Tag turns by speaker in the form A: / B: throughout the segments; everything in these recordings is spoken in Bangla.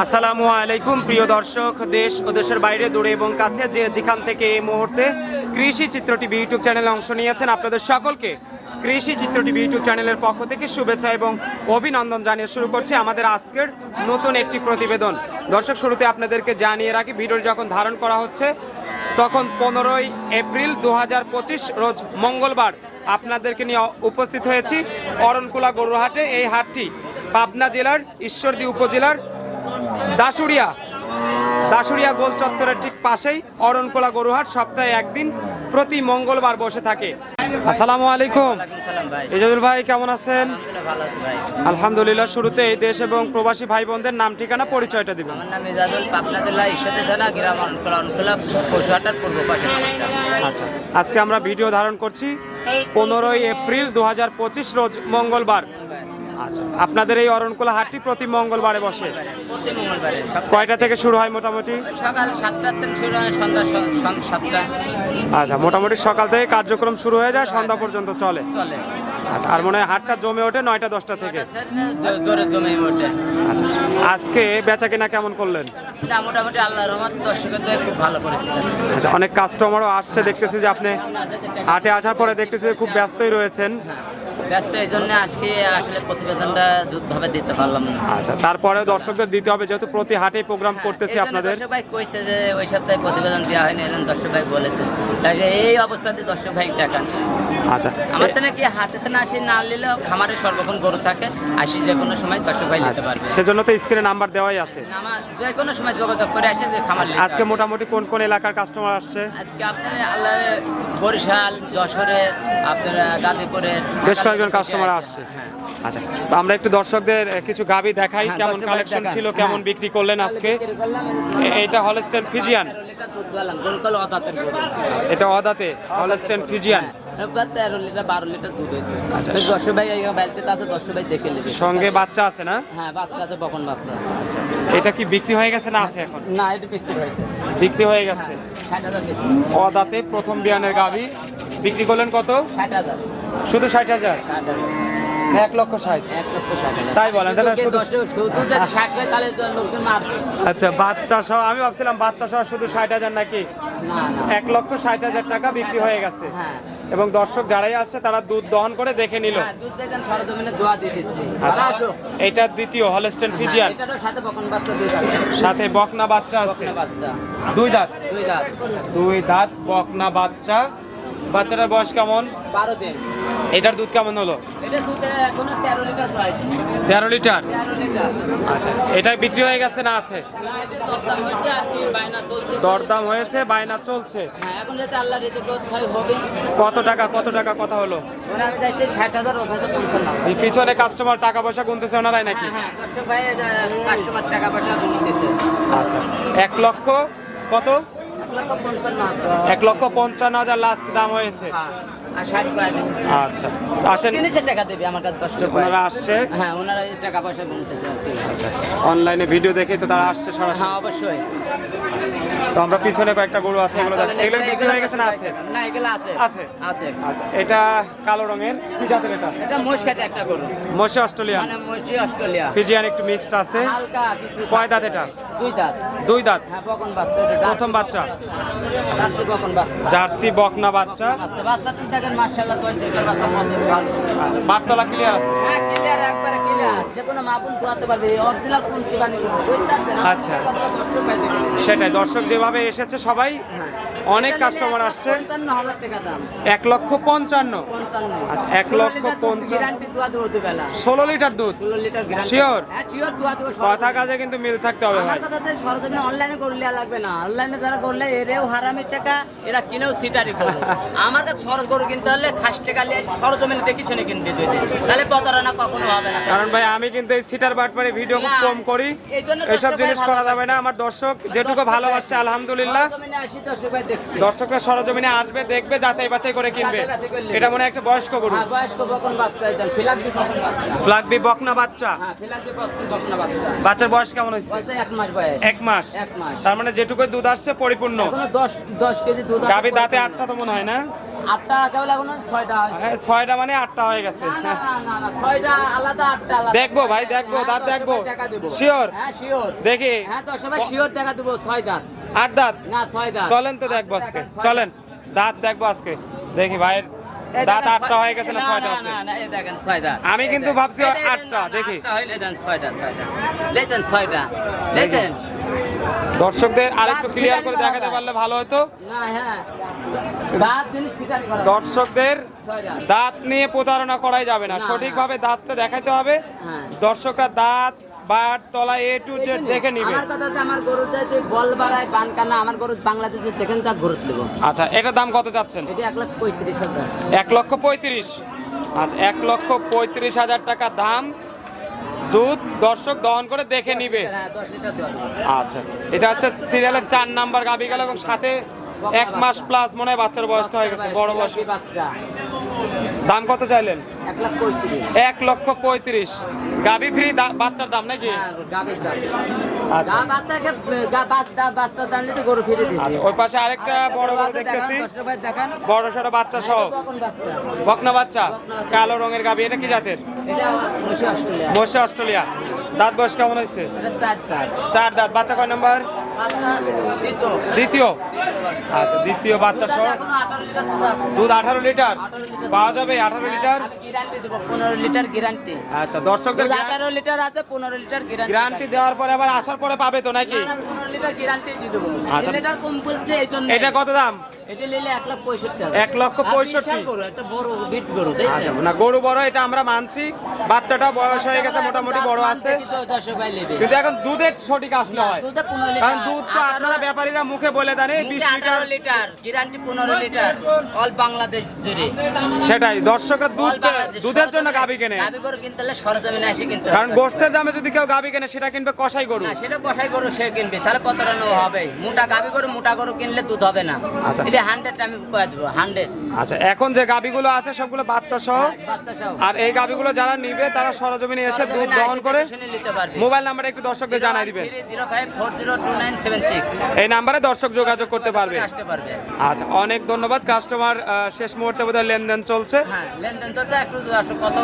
A: আসসালামু আলাইকুম প্রিয় দর্শক, দেশ ও দেশের বাইরে দূরে এবং কাছে যে যেখান থেকে এই মুহূর্তে কৃষি চিত্র টিভি ইউটিউব চ্যানেলে অংশ নিয়েছেন, আপনাদের সকলকে কৃষি চিত্র টিভি ইউটিউব চ্যানেলের পক্ষ থেকে শুভেচ্ছা এবং অভিনন্দন জানিয়ে শুরু করছি আমাদের আজকের নতুন একটি প্রতিবেদন। দর্শক, শুরুতে আপনাদেরকে জানিয়ে রাখি, ভিডিও যখন ধারণ করা হচ্ছে তখন 15ই এপ্রিল 2025 রোজ মঙ্গলবার আপনাদেরকে নিয়ে উপস্থিত হয়েছি অরণকুলা গরুর হাটে। এই হাটটি পাবনা জেলার ঈশ্বরদী উপজেলার দাসুরিয়া গোল চত্বরের ঠিক পাশেই অরণকুলা গরুহাট সপ্তাহে একদিন প্রতি মঙ্গলবার বসে থাকে। আসসালামু আলাইকুম ইজাজুল ভাই, কেমন আছেন? আলহামদুলিল্লাহ। শুরুতে এই দেশ এবং প্রবাসী ভাই বোনদের নাম ঠিকানা পরিচয়টা দিবেন।
B: আমার নাম ইজাজুল, পাবনা জেলা ঈশ্বরদী থানা, গ্রাম অরণকুলা পশুহাটার পূর্ব পাশে।
A: আচ্ছা, আজকে আমরা ভিডিও ধারণ করছি 15ই এপ্রিল 2025 রোজ মঙ্গলবার। আচ্ছা, আপনাদের এই অরণকুলা হাটটি প্রতি মঙ্গলবারে বসে?
B: প্রতি মঙ্গলবারে।
A: কয়টা থেকে শুরু হয় মোটামুটি?
B: সকাল 7টা থেকে শুরু হয়, সন্ধ্যা 7টা।
A: আচ্ছা, মোটামুটি সকাল থেকে কার্যক্রম শুরু হয়ে যায়, সন্ধ্যা পর্যন্ত চলে। আচ্ছা, আর মনে হয় হাটটা জমে ওঠে 9টা 10টা থেকে?
B: জোরে জমে ওঠে।
A: আচ্ছা, আজকে বেচা কিনা কেমন করলেন?
B: না, মোটামুটি আল্লাহর রহমত দর্শকদের খুব ভালো করেছে।
A: আচ্ছা, অনেক কাস্টমারও আসছে, দেখতেছি যে আপনি হাটে আসার পরে দেখতেছি যে খুব ব্যস্তই রয়েছেন।
B: ব্যস্ত, এই জন্য আজকে আসলে প্রতিবেদনটা জুতভাবে দিতে পারলাম না।
A: আচ্ছা, তারপরে দর্শকদের দিতে হবে, যেহেতু প্রতি হাটেই প্রোগ্রাম করতেছি আপনাদের।
B: দর্শক ভাই কইছে যে ওই সপ্তাহে প্রতিবেদন দেওয়া হয়নি, এলেন দর্শক ভাই বলেছে, তাই এই অবস্থাতে দর্শক ভাই দেখান।
A: আচ্ছা,
B: আমার তো নাকি হাটেতে না আসি, না নিলেও খামারে সর্বক্ষণ গরু থাকে, আসি যে কোনো সময় দর্শক ভাই নিতে পারবে।
A: সেজন্য তো স্ক্রিনে নাম্বার দেওয়াই আছে,
B: আমার যে কোনো সময় যোগাযোগ করে আসে যে খামার।
A: আজকে মোটামুটি কোন কোন এলাকার কাস্টমার আসছে?
B: আজকে আপনার আল্লাহ বরিশাল, যশোরের, আপনার গাজীপুরের
A: বেশ কয়েকজন কাস্টমার আসছে। আচ্ছা, তো আমরা একটু দর্শকদের কিছু গাবি দেখাই, কেমন কালেকশন ছিল, কেমন বিক্রি করলেন আজকে। এটা হলস্টেন ফিজিয়ান, এটা অদাতে হলস্টেন ফিজিয়ান।
B: 13 লিটার 12 লিটার দুধ হয়েছে। দর্শক ভাই এই বেলচেতে আছে, দর্শক ভাই দেখে নেবে।
A: সঙ্গে বাচ্চা আছে না?
B: হ্যাঁ, বাচ্চা আছে, বকন বাচ্চা।
A: আচ্ছা, এটা কি বিক্রি হয়ে গেছে না আছে এখন?
B: না, এটা বিক্রি হয়েছে।
A: বিক্রি হয়ে গেছে।
B: 60,000 বেশি।
A: অদাতে প্রথম বিয়ানের গাভি বিক্রি করলেন কত?
B: 60,000।
A: শুধু 60,000?
B: 1,60,000।
A: 1,60,000 তাই বলেন?
B: শুধু যদি 60 হয় তাহলে তো লোকজন মারবে।
A: আচ্ছা, বাচ্চা সহ আমি ভাবছিলাম বাচ্চা সহ শুধু 60,000 নাকি।
B: না,
A: 1,60,000 টাকা বিক্রি হয়ে গেছে।
B: হ্যাঁ,
A: এবং দর্শক যারাই আসছে তারা দুধ দহন করে দেখে নিল।
B: দুধ দেখেন, সরজমিনে দোয়া দিয়ে দিচ্ছি।
A: আচ্ছা, এটা দ্বিতীয় হলস্টেন ফিজিয়ান,
B: এটারও সাথে বকন বাচ্চা দুই দাঁত।
A: সাথে বকনা বাচ্চা আছে।
B: বকনা বাচ্চা
A: দুই দাঁত।
B: দুই দাঁত
A: বকনা বাচ্চা। বাচ্চাটার বয়স কেমন?
B: 12 দিন।
A: এটার দুধ কেমন হলো?
B: এটা দুধে এখনো 13 লিটার দোয়াইছে।
A: 13 লিটার?
B: 13 লিটার।
A: আচ্ছা, এটাই বিক্রি হয়ে গেছে না আছে?
B: না, এটা দরদাম হয়েছে আর কি, বায়না চলছে।
A: দরদাম হয়েছে, বায়না চলছে।
B: হ্যাঁ, এখন যদি আল্লাহর রিজিক হয় হবে।
A: কত টাকা কথা হলো?
B: ওরা আমি যাইছে 60,000, ওখানে 55,000।
A: এই পিছনে কাস্টমার টাকা পয়সা গুনতেছে ওনারাই নাকি?
B: হ্যাঁ, দর্শক ভাই কাস্টমার টাকা পয়সা দিতেছে।
A: আচ্ছা, 1 লক্ষ কত?
B: 1,55,000।
A: 1,55,000 লাস্ট দাম হয়েছে।
B: হ্যাঁ, আর 60 পায়।
A: আচ্ছা, তো আসেন।
B: জিনিসের টাকা দেবে আমার কাছে দর্শক ভাই।
A: ওনারা আসছে?
B: হ্যাঁ, ওনারা এই টাকা পয়সা গুনতেছে আর কি।
A: আচ্ছা, অনলাইনে ভিডিও দেখে তো তারা আসছে সরাসরি।
B: হ্যাঁ, অবশ্যই।
A: তো আমরা পিছনে কয়েকটা গরু আছে, এগুলো এগুলো বিক্রি হয়ে গেছে না আছে?
B: না, এগুলো আছে।
A: আছে।
B: আছে।
A: আচ্ছা, এটা কালো রঙের, কি জাতের এটা?
B: এটা মোষ খাতে একটা গরু,
A: মশে অস্ট্রেলিয়ান,
B: মানে মোষি অস্ট্রেলিয়া।
A: ফিজিয়ান একটু মিক্সড আছে।
B: হালকা কিছু।
A: কয় দাঁত এটা?
B: দুই দাঁত।
A: দুই দাঁত।
B: হ্যাঁ, বকন বাচ্চা।
A: প্রথম বাচ্চা।
B: জার্সি বকন বাচ্চা।
A: জার্সি বকনা বাচ্চা।
B: বাচ্চা তুই দেখেন, মাশাআল্লাহ, 10 দিনের বাচ্চা কত ভালো।
A: আচ্ছা, বারতলা ক্লিয়ার আছে?
B: হ্যাঁ, ক্লিয়ার, একবারে ক্লিয়ার। যে কোনো মাপুন দোয়াতে পারবে, অরিজিনাল কোন চিবানি করবে ওই তার দেন।
A: আচ্ছা,
B: দর্শক ভাই দেখে।
A: সেটাই, দর্শক যেভাবে এসেছে সবাই, অনেক কাস্টমার আসছে।
B: 55,000 টাকা দাম।
A: 1,55,000।
B: 55।
A: আচ্ছা, 1,55,000।
B: গ্যারান্টি দোয়া দেবো দুবেলা।
A: 16 লিটার দুধ?
B: 16 লিটার গ্যারান্টি।
A: শিওর?
B: হ্যাঁ, শিওর দোয়া দেবো।
A: কথা কাজে কিন্তু মিল থাকতে হবে ভাই।
B: আমার কথাতে সরজমিনে অনলাইনে করলে লাগবে না। অনলাইনে যারা করলে এরেও হারামের টাকা, এরা কিনেও সিটারি করবে। আমার কাছে সরজ গরু কিনতে হলে খাস টাকা নিয়ে সরজমিনে দেখি শুনে কিনবে দুই দিন, তাহলে প্রতারণা কখনো হবে না।
A: কারণ ভাই আমি কিন্তু এই সিটার বাটপারে ভিডিও খুব কম করি, এইসব জিনিস করা যাবে না। আমার দর্শক যেটুকু ভালোবাসছে আলহামদুলিল্লাহ,
B: সরজমিনে আসি, দর্শক ভাই দেখবে।
A: দর্শকরা সরজমিনে আসবে, দেখবে, যাচাই বাছাই করে কিনবে। এটা মনে হয় একটা বয়স্ক গরু।
B: হ্যাঁ, বয়স্ক বকন বাচ্চা, একদম ফিলাকবি বকন বাচ্চা।
A: ফ্লাগবি বকনা বাচ্চা।
B: হ্যাঁ, ফিলাকবি বকন বাচ্চা।
A: বাচ্চার বয়স কেমন হয়েছে?
B: বাচ্চা 1 মাস বয়স।
A: 1 মাস।
B: 1 মাস।
A: তার মানে যেটুকু দুধ আসছে পরিপূর্ণ।
B: এখনো 10 কেজি দুধ আছে।
A: গাভী দাঁতে 8টা তো মনে হয় না?
B: 8টা কেবল এখন 6টা
A: হ্যাঁ, 6টা মানে 8টা হয়ে গেছে।
B: না 6টা আলাদা 8টা আলাদা।
A: দেখবো ভাই, দেখবো, দাঁত দেখবো।
B: শিওর?
A: শিওর?
B: হ্যাঁ শিওর।
A: দেখি।
B: হ্যাঁ তো সবাই শিওর টাকা দেবো 6 দাঁত
A: 8 দাঁত।
B: না 6 দাঁত।
A: চলেন তো দেখবো আজকে, চলেন দাঁত দেখবো আজকে। দেখি ভাইয়ের দাঁত 8টা হয়ে গেছে না 6টা আছে?
B: না এই দেখেন 6 দাঁত।
A: আমি কিন্তু ভাবছি 8টা। দেখি
B: 8টা হইলে দেন 6টা লেছেন 6টা লেছেন।
A: দর্শকদের আরেকটু
B: দাঁত
A: ক্লিয়ার
B: সিটারি
A: করে
B: করা
A: দেখাতে
B: যায়।
A: পারলে ভালো হতো।
B: না হ্যাঁ দাঁত জিনিস সিটারি করা।
A: দর্শকদের
B: 6 দাঁত।
A: দাঁত নিয়ে প্রতারণা করাই যাবে না,
B: না,
A: সঠিকভাবে দাঁতটা দেখাতে হবে।
B: হ্যাঁ।
A: দর্শকরা দাঁত বাট তলা A to Z দেখে নিবে।
B: আমার কথাতে আমার গরু যাইতে বল বাড়ায় বান কানা আমার গরু বাংলাদেশে যেখানে যা গরু ছিল।
A: আচ্ছা, এটার দাম কত চাচ্ছেন?
B: এটা 1,35,000।
A: 1,35,000। আচ্ছা, 1,35,000 টাকা দাম। দুধ দর্শক দহন করে দেখে নিবে।
B: হ্যাঁ 10 লিটার দুধ।
A: আচ্ছা, এটা হচ্ছে সিরিয়ালের 4 নাম্বার গাবি গেল এবং সাথে 1 মাস প্লাস মনে হয় বাচ্চার বয়সটা হয়ে গেছে, বড় বয়স।
B: বাচ্চা
A: দাম কত চাইলেন?
B: 1,35,000।
A: 1,35,000। গাবি ফ্রি বাচ্চার দাম নাকি?
B: হ্যাঁ গাবের দাম।
A: আচ্ছা,
B: বাচ্চার দাম নিতে গরু ফিরে দিয়েছি।
A: আচ্ছা, ওই পাশে আরেকটা বড় বড় দেখতেছি,
B: দেখান
A: বড় সড়ো বাচ্চা সহ।
B: কখন বাচ্চা
A: বকনা বাচ্চা,
B: বকনা বাচ্চা।
A: কালো রঙের গাবি। এটা কি জাতের?
B: এটা মশি অস্ট্রেলিয়া।
A: মশা অস্ট্রেলিয়া। দাঁত বয়স কেমন হয়েছে?
B: এটা 4 দাঁত।
A: 4 দাঁত। বাচ্চা কয় নাম্বার?
B: বাচ্চা দিতো।
A: দ্বিতীয়। আচ্ছা, দ্বিতীয় বাচ্চা সহ।
B: এখনো 18 লিটার দুধ আছে।
A: দুধ 18 লিটার
B: 18 লিটার
A: পাওয়া যাবে? 18 লিটার।
B: আমি গ্যারান্টি দেব 15 লিটার গ্যারান্টি।
A: আচ্ছা, দর্শকদের
B: 18 লিটার আছে 15 লিটার গ্যারান্টি।
A: গ্যারান্টি দেওয়ার পরে আবার আসার পরে পাবে তো নাকি?
B: না 15 লিটার গ্যারান্টি দিয়ে দেবো।
A: আচ্ছা।
B: 1 লিটার কম বলছে এইজন্য।
A: এটা কত দাম?
B: এটা নিলে 1,65,000 টাকা।
A: 1,65,000
B: গরু একটা বড় বিট গরু
A: আচ্ছা,
B: দেখছেন?
A: না গরু বড়, এটা আমরা মানছি। বাচ্চাটা বয়স হয়ে গেছে, মোটামুটি বড় আছে,
B: দর্শক ভাই নেবে।
A: কিন্তু এখন দুধের সঠিক আসলে হয়।
B: দুধে 15 লিটার।
A: কারণ দুধ তো আপনারা ব্যাপারীরা মুখে বলে দেন 20 litre.
B: 18 litre guarantee 15 litre all Bangladesh জুড়ে।
A: সেটাই, দর্শকরা
B: All
A: দুধ
B: বাংলাদেশ
A: দুধের জন্য
B: সরজমিনে-
A: গাবি কেনে।
B: গাবি গরু কিনতে হলে সরজমিনে এসে কিনতে হবে।
A: কারণ গোশতের দামে যদি কেউ গাবি কেনে সেটা কিনবে কসাই গরু।
B: না সেটা কষাই গরু সে কিনবে তাহলে প্রতারণা হবে। মোটা গাবি গরু মোটা গরু কিনলে দুধ হবে না।
A: আচ্ছা।
B: এটা 100 আমি কয়ে দেবো 100
A: আচ্ছা, এখন যে গাবিগুলো আছে সবগুলো বাচ্চা সহ।
B: বাচ্চা সহ।
A: আর এই গাবিগুলো যারা নিবে তারা সরজমিনে এসে দুধ দহন করে
B: শুনে নিতে পারবে।
A: মোবাইল নাম্বারটা একটু দর্শকদের জানাই দিবেন।
B: 0305402976
A: এই নাম্বারে দর্শক যোগাযোগ করতে পারবে।
B: আসতে পারবে।
A: আচ্ছা, অনেক ধন্যবাদ। কাস্টমার শেষ মুহূর্তে বোধহয় লেনদেন চলছে।
B: হ্যাঁ লেনদেন তো যা একটু কত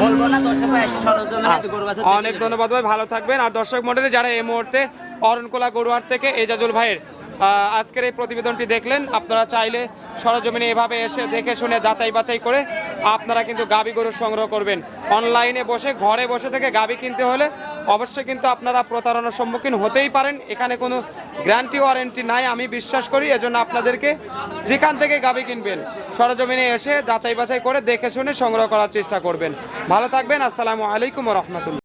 B: বলবো না দর্শক ভাই এসে সরজমিনে
A: আচ্ছা,
B: গরু বাছুর
A: অনেক ধন্যবাদ ভাই, ভালো থাকবেন। আর দর্শক মণ্ডলী যারা এই মুহূর্তে অরণকোলা গরুহাট থেকে এজাজুল ভাইয়ের আজকের এই প্রতিবেদনটি দেখলেন, আপনারা চাইলে সরজমিনে এভাবে এসে দেখে শুনে যাচাই বাছাই করে আপনারা কিন্তু গাবি গরু সংগ্রহ করবেন। অনলাইনে বসে ঘরে বসে থেকে গাবি কিনতে হলে অবশ্যই কিন্তু আপনারা প্রতারণার সম্মুখীন হতেই পারেন। এখানে কোনো গ্যারান্টি ওয়ারেন্টি নাই আমি বিশ্বাস করি। এজন্য আপনাদেরকে যেখান থেকে গাবি কিনবেন সরজমিনে এসে যাচাই বাছাই করে দেখে শুনে সংগ্রহ করার চেষ্টা করবেন। ভালো থাকবেন। আসসালামু আলাইকুম ওয়া রাহমাতুল্লাহ।